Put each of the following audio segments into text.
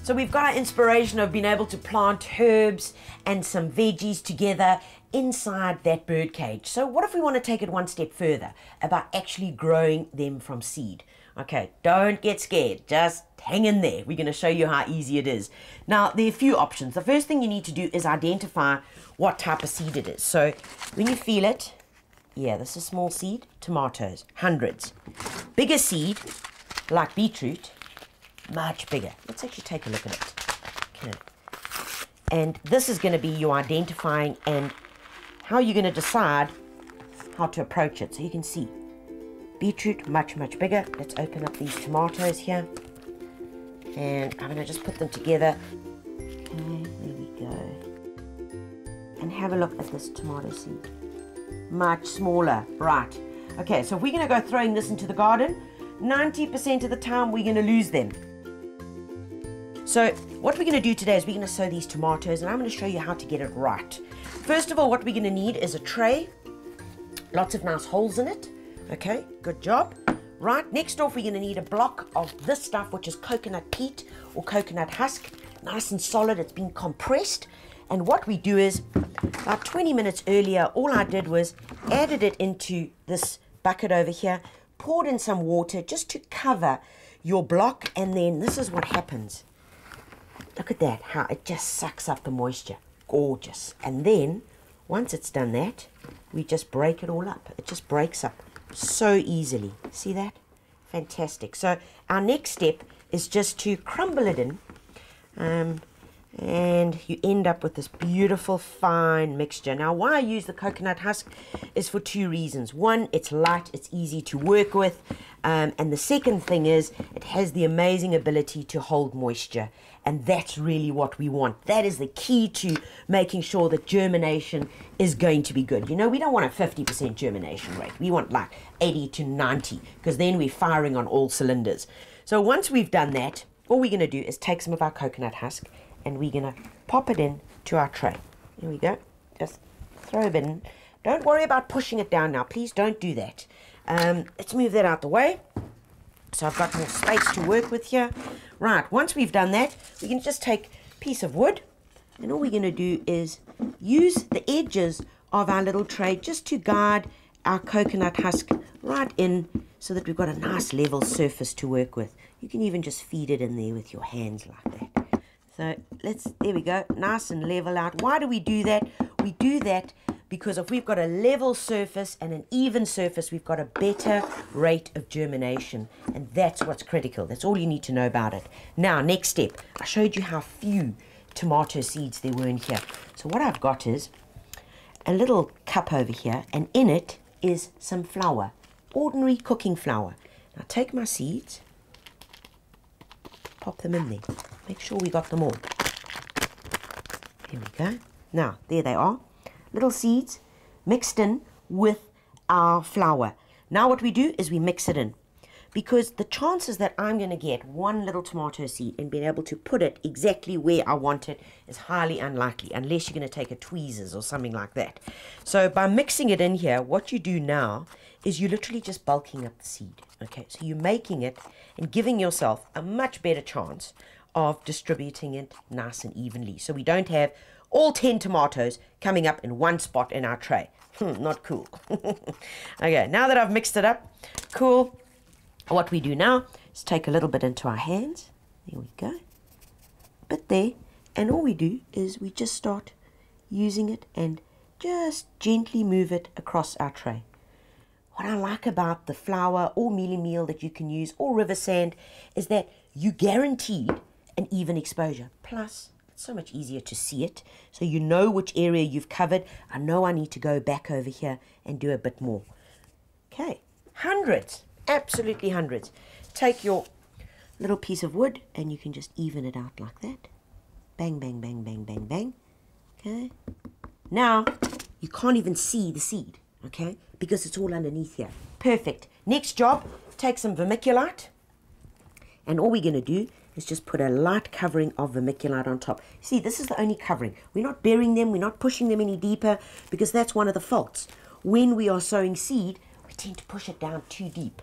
So we've got our inspiration of being able to plant herbs and some veggies together inside that bird cage. So what if we want to take it one step further about actually growing them from seed? Okay, don't get scared, just hang in there. We're going to show you how easy it is. Now, there are a few options. The first thing you need to do is identify what type of seed it is. So when you feel it, yeah, this is small seed, tomatoes, hundreds. Bigger seed, like beetroot, much bigger. Let's actually take a look at it. Okay. And this is going to be you identifying and how you're going to decide how to approach it. So you can see beetroot, much bigger. Let's open up these tomatoes here. And I'm going to just put them together. Okay, there we go. And have a look at this tomato seed. Much smaller, right. Okay, so if we're going to go throwing this into the garden, 90% of the time we're going to lose them. So what we're going to do today is we're going to sow these tomatoes, and I'm going to show you how to get it right. First of all, what we're going to need is a tray. Lots of nice holes in it. Okay, good job. Right, next off we're going to need a block of this stuff, which is coconut peat or coconut husk. Nice and solid, it's been compressed. And what we do is, about 20 minutes earlier, all I did was added it into this bucket over here, poured in some water just to cover your block, and then this is what happens. Look at that, how it just sucks up the moisture. Gorgeous. And then, once it's done that, we just break it all up. It just breaks up so easily. See that? Fantastic. So our next step is just to crumble it in. And you end up with this beautiful fine mixture. Now, why I use the coconut husk is for two reasons. One, it's light, it's easy to work with, and the second thing is it has the amazing ability to hold moisture, and that's really what we want. That is the key to making sure that germination is going to be good. You know, we don't want a 50% germination rate. We want like 80 to 90, because then we're firing on all cylinders. So once we've done that, all we're going to do is take some of our coconut husk, and we're going to pop it in to our tray. Here we go. Just throw a bit in. Don't worry about pushing it down now. Please don't do that. Let's move that out the way. So I've got more space to work with here. Right, once we've done that, we can just take a piece of wood, and all we're going to do is use the edges of our little tray just to guide our coconut husk right in so that we've got a nice level surface to work with. You can even just feed it in there with your hands like that. So there we go, nice and level out. Why do we do that? We do that because if we've got a level surface and an even surface, we've got a better rate of germination. And that's what's critical. That's all you need to know about it. Now, next step. I showed you how few tomato seeds there were in here. So what I've got is a little cup over here, and in it is some flour, ordinary cooking flour. Now take my seeds, pop them in there. Make sure we got them all. There we go. Now, there they are. Little seeds mixed in with our flour. Now what we do is we mix it in. Because the chances that I'm going to get one little tomato seed and being able to put it exactly where I want it is highly unlikely, unless you're going to take a tweezers or something like that. So by mixing it in here, what you do now is you're literally just bulking up the seed. Okay, so you're making it and giving yourself a much better chance of distributing it nice and evenly. So we don't have all 10 tomatoes coming up in one spot in our tray. Not cool. Okay, now that I've mixed it up, cool. What we do now is take a little bit into our hands. There we go. A bit there. And all we do is we just start using it and just gently move it across our tray. What I like about the flour or mealie meal that you can use or river sand is that you guaranteed an even exposure. Plus, it's so much easier to see it. So you know which area you've covered. I know I need to go back over here and do a bit more. Okay, hundreds, absolutely hundreds. Take your little piece of wood and you can just even it out like that. Bang, bang, bang, bang, bang, bang. Okay. Now, you can't even see the seed, okay, because it's all underneath here. Perfect. Next job, take some vermiculite. And all we're going to do is just put a light covering of vermiculite on top. See, this is the only covering. We're not burying them, we're not pushing them any deeper, because that's one of the faults. When we are sowing seed, we tend to push it down too deep.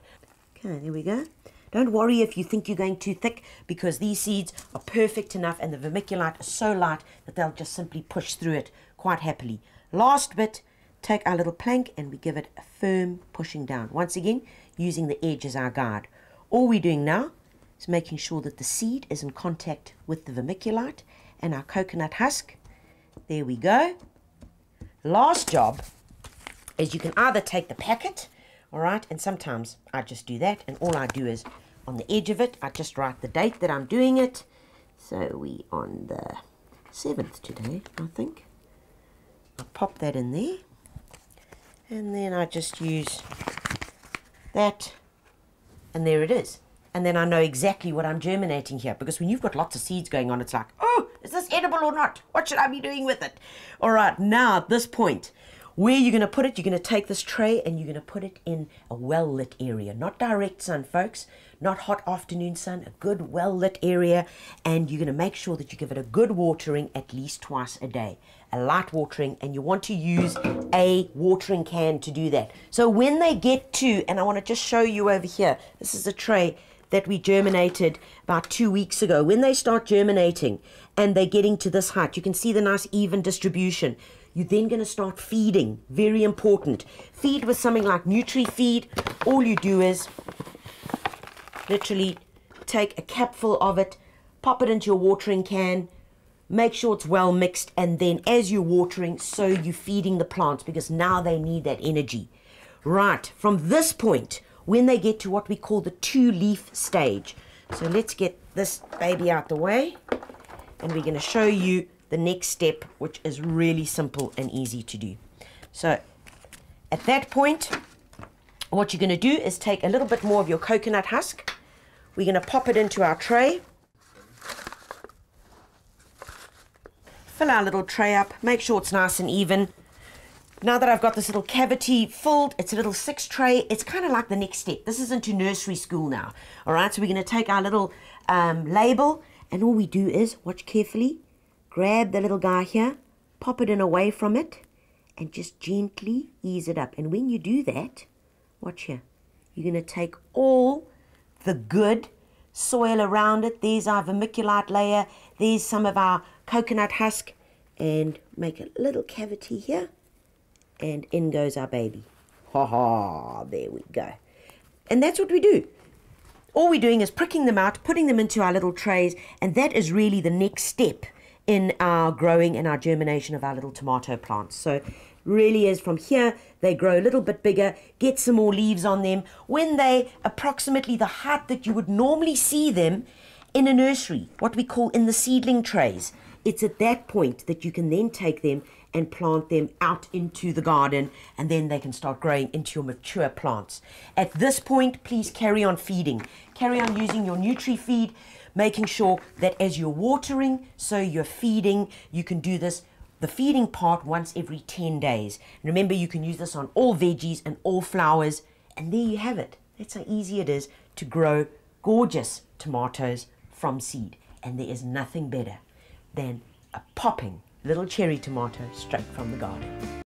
Okay, there we go. Don't worry if you think you're going too thick, because these seeds are perfect enough and the vermiculite is so light that they'll just simply push through it quite happily. Last bit, take our little plank and we give it a firm pushing down. Once again, using the edge as our guide. All we're doing now is making sure that the seed is in contact with the vermiculite and our coconut husk. There we go. Last job is you can either take the packet, all right, and sometimes I just do that, and all I do is on the edge of it, I just write the date that I'm doing it. So we on the 7th today, I think. I pop that in there, and then I just use that, and there it is. And then I know exactly what I'm germinating here, because when you've got lots of seeds going on, it's like, oh, is this edible or not? What should I be doing with it? All right, now at this point, where you're going to put it, you're going to take this tray and you're going to put it in a well-lit area. Not direct sun, folks. Not hot afternoon sun. A good well-lit area. And you're going to make sure that you give it a good watering at least twice a day. A light watering. And you want to use a watering can to do that. So when they get to, and I want to just show you over here. This is a tray that we germinated about 2 weeks ago. When they start germinating and they're getting to this height, you can see the nice even distribution. You're then going to start feeding. Very important. Feed with something like Nutri-Feed. All you do is literally take a capful of it, pop it into your watering can, make sure it's well mixed, and then as you're watering, so you're feeding the plants, because now they need that energy. Right, from this point, when they get to what we call the 2-leaf stage. So let's get this baby out the way, and we're going to show you the next step, which is really simple and easy to do. So at that point, what you're going to do is take a little bit more of your coconut husk. We're going to pop it into our tray. Fill our little tray up. Make sure it's nice and even. Now that I've got this little cavity filled, it's a little 6 tray. It's kind of like the next step. This is into nursery school now. All right, so we're going to take our little label, and all we do is, watch carefully, grab the little guy here, pop it in away from it, and just gently ease it up. And when you do that, watch here, you're going to take all the good soil around it. There's our vermiculite layer. There's some of our coconut husk, and make a little cavity here, and in goes our baby. Ha ha, there we go. And that's what we do. All we're doing is pricking them out, putting them into our little trays, and that is really the next step in our growing and our germination of our little tomato plants. So really is from here, they grow a little bit bigger, get some more leaves on them. When they approximately the height that you would normally see them in a nursery, what we call in the seedling trays, it's at that point that you can then take them and plant them out into the garden, and then they can start growing into your mature plants. At this point, please carry on feeding. Carry on using your Nutri-Feed, making sure that as you're watering, so you're feeding. You can do this, the feeding part, once every 10 days. And remember, you can use this on all veggies and all flowers, and there you have it. That's how easy it is to grow gorgeous tomatoes from seed. And there is nothing better than a popping little cherry tomato straight from the garden.